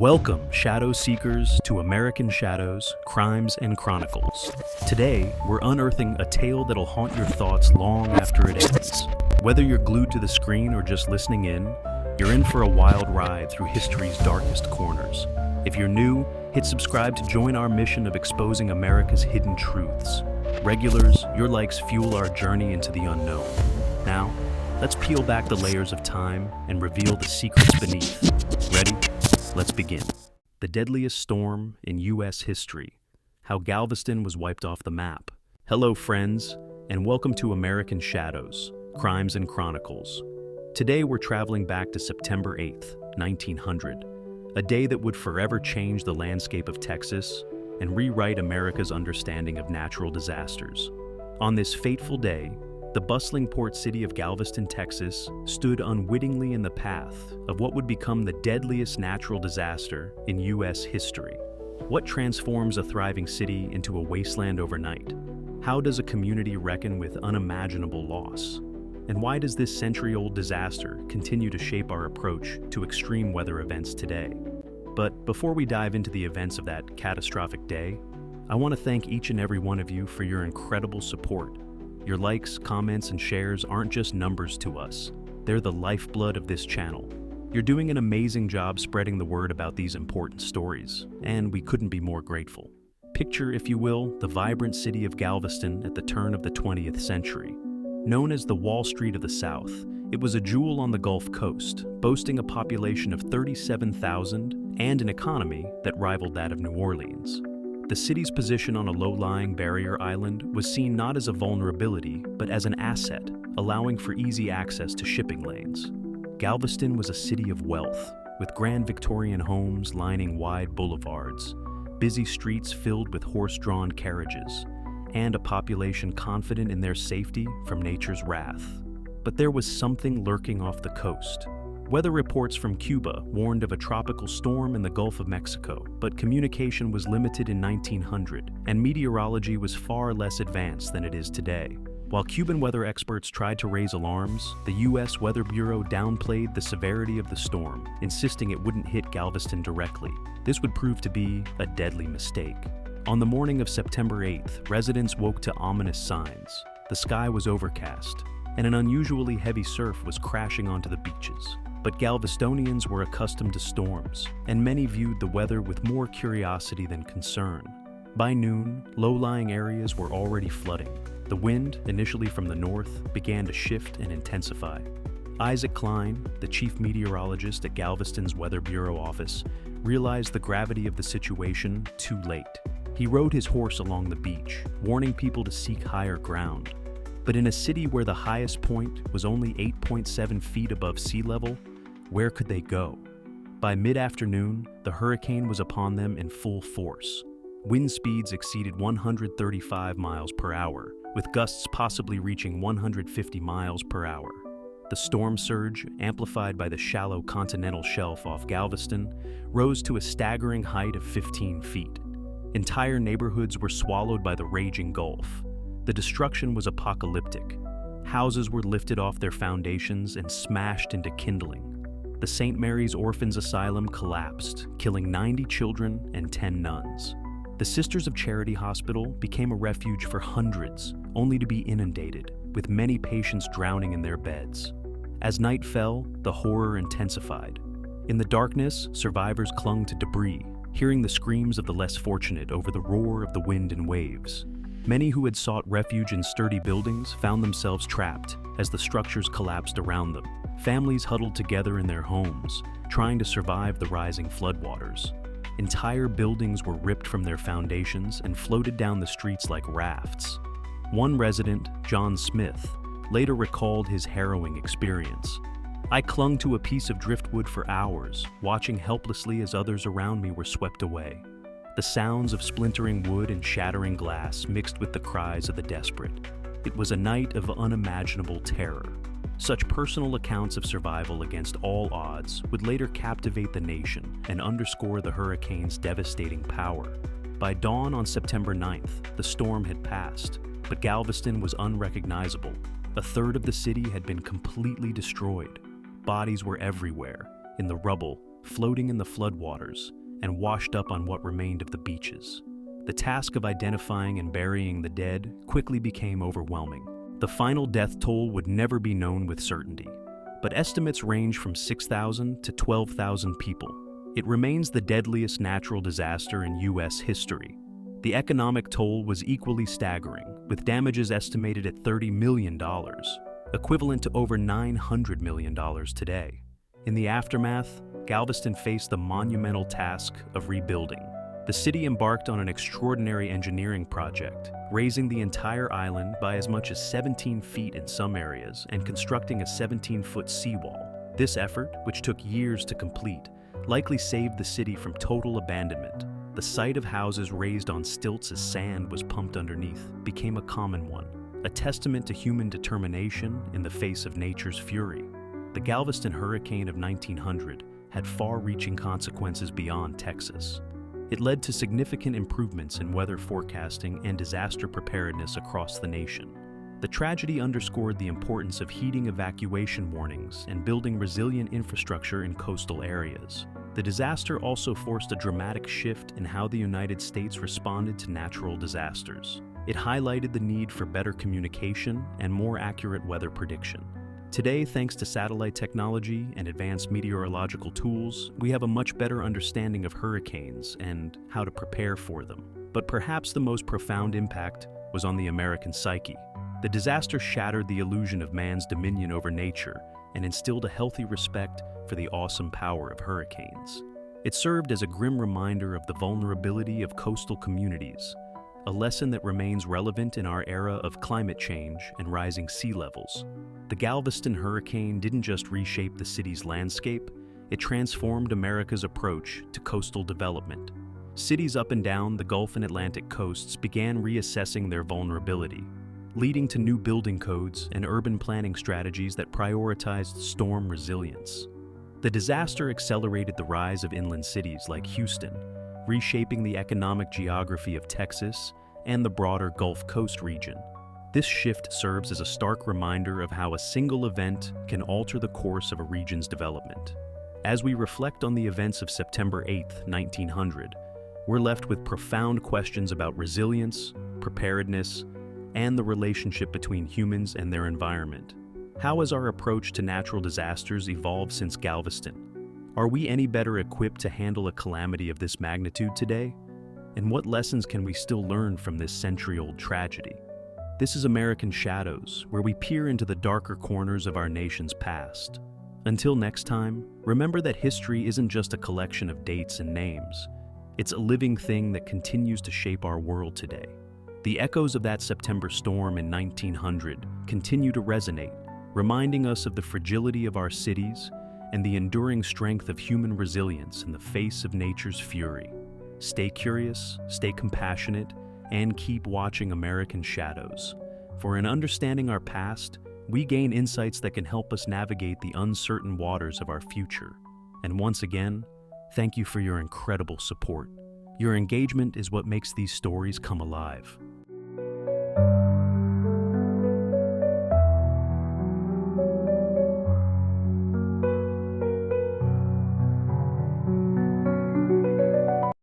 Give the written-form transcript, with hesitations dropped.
Welcome, Shadow Seekers, to American Shadows, Crimes and Chronicles. Today, we're unearthing a tale that'll haunt your thoughts long after it ends. Whether you're glued to the screen or just listening in, you're in for a wild ride through history's darkest corners. If you're new, hit subscribe to join our mission of exposing America's hidden truths. Regulars, your likes fuel our journey into the unknown. Now, let's peel back the layers of time and reveal the secrets beneath. Ready? Let's begin. The deadliest storm in U.S. history. How Galveston was wiped off the map. Hello, friends, and welcome to American Shadows, Crimes and Chronicles. Today we're traveling back to September 8th, 1900, a day that would forever change the landscape of Texas and rewrite America's understanding of natural disasters. On this fateful day, the bustling port city of Galveston, Texas, stood unwittingly in the path of what would become the deadliest natural disaster in U.S. history. What transforms a thriving city into a wasteland overnight? How does a community reckon with unimaginable loss? And why does this century-old disaster continue to shape our approach to extreme weather events today? But before we dive into the events of that catastrophic day, I want to thank each and every one of you for your incredible support. Your likes, comments, and shares aren't just numbers to us. They're the lifeblood of this channel. You're doing an amazing job spreading the word about these important stories, and we couldn't be more grateful. Picture, if you will, the vibrant city of Galveston at the turn of the 20th century. Known as the Wall Street of the South, it was a jewel on the Gulf Coast, boasting a population of 37,000 and an economy that rivaled that of New Orleans. The city's position on a low-lying barrier island was seen not as a vulnerability, but as an asset, allowing for easy access to shipping lanes. Galveston was a city of wealth, with grand Victorian homes lining wide boulevards, busy streets filled with horse-drawn carriages, and a population confident in their safety from nature's wrath. But there was something lurking off the coast. Weather reports from Cuba warned of a tropical storm in the Gulf of Mexico, but communication was limited in 1900, and meteorology was far less advanced than it is today. While Cuban weather experts tried to raise alarms, the U.S. Weather Bureau downplayed the severity of the storm, insisting it wouldn't hit Galveston directly. This would prove to be a deadly mistake. On the morning of September 8th, residents woke to ominous signs. The sky was overcast, and an unusually heavy surf was crashing onto the beaches. But Galvestonians were accustomed to storms, and many viewed the weather with more curiosity than concern. By noon, low-lying areas were already flooding. The wind, initially from the north, began to shift and intensify. Isaac Klein, the chief meteorologist at Galveston's Weather Bureau office, realized the gravity of the situation too late. He rode his horse along the beach, warning people to seek higher ground. But in a city where the highest point was only 8.7 feet above sea level, where could they go? By mid-afternoon, the hurricane was upon them in full force. Wind speeds exceeded 135 miles per hour, with gusts possibly reaching 150 miles per hour. The storm surge, amplified by the shallow continental shelf off Galveston, rose to a staggering height of 15 feet. Entire neighborhoods were swallowed by the raging Gulf. The destruction was apocalyptic. Houses were lifted off their foundations and smashed into kindling. The St. Mary's Orphans Asylum collapsed, killing 90 children and 10 nuns. The Sisters of Charity Hospital became a refuge for hundreds, only to be inundated, with many patients drowning in their beds. As night fell, the horror intensified. In the darkness, survivors clung to debris, hearing the screams of the less fortunate over the roar of the wind and waves. Many who had sought refuge in sturdy buildings found themselves trapped as the structures collapsed around them. Families huddled together in their homes, trying to survive the rising floodwaters. Entire buildings were ripped from their foundations and floated down the streets like rafts. One resident, John Smith, later recalled his harrowing experience. "I clung to a piece of driftwood for hours, watching helplessly as others around me were swept away. The sounds of splintering wood and shattering glass mixed with the cries of the desperate. It was a night of unimaginable terror." Such personal accounts of survival against all odds would later captivate the nation and underscore the hurricane's devastating power. By dawn on September 9th, the storm had passed, but Galveston was unrecognizable. A third of the city had been completely destroyed. Bodies were everywhere, in the rubble, floating in the floodwaters and washed up on what remained of the beaches. The task of identifying and burying the dead quickly became overwhelming. The final death toll would never be known with certainty, but estimates range from 6,000 to 12,000 people. It remains the deadliest natural disaster in U.S. history. The economic toll was equally staggering, with damages estimated at $30 million, equivalent to over $900 million today. In the aftermath, Galveston faced the monumental task of rebuilding. The city embarked on an extraordinary engineering project, raising the entire island by as much as 17 feet in some areas and constructing a 17-foot seawall. This effort, which took years to complete, likely saved the city from total abandonment. The sight of houses raised on stilts as sand was pumped underneath became a common one, a testament to human determination in the face of nature's fury. The Galveston hurricane of 1900 had far-reaching consequences beyond Texas. It led to significant improvements in weather forecasting and disaster preparedness across the nation. The tragedy underscored the importance of heeding evacuation warnings and building resilient infrastructure in coastal areas. The disaster also forced a dramatic shift in how the United States responded to natural disasters. It highlighted the need for better communication and more accurate weather prediction. Today, thanks to satellite technology and advanced meteorological tools, we have a much better understanding of hurricanes and how to prepare for them. But perhaps the most profound impact was on the American psyche. The disaster shattered the illusion of man's dominion over nature and instilled a healthy respect for the awesome power of hurricanes. It served as a grim reminder of the vulnerability of coastal communities, a lesson that remains relevant in our era of climate change and rising sea levels. The Galveston hurricane didn't just reshape the city's landscape, it transformed America's approach to coastal development. Cities up and down the Gulf and Atlantic coasts began reassessing their vulnerability, leading to new building codes and urban planning strategies that prioritized storm resilience. The disaster accelerated the rise of inland cities like Houston, reshaping the economic geography of Texas and the broader Gulf Coast region. This shift serves as a stark reminder of how a single event can alter the course of a region's development. As we reflect on the events of September 8, 1900, we're left with profound questions about resilience, preparedness, and the relationship between humans and their environment. How has our approach to natural disasters evolved since Galveston? Are we any better equipped to handle a calamity of this magnitude today? And what lessons can we still learn from this century-old tragedy? This is American Shadows, where we peer into the darker corners of our nation's past. Until next time, remember that history isn't just a collection of dates and names. It's a living thing that continues to shape our world today. The echoes of that September storm in 1900 continue to resonate, reminding us of the fragility of our cities and the enduring strength of human resilience in the face of nature's fury. Stay curious, stay compassionate, and keep watching American Shadows. For in understanding our past, we gain insights that can help us navigate the uncertain waters of our future. And once again, thank you for your incredible support. Your engagement is what makes these stories come alive.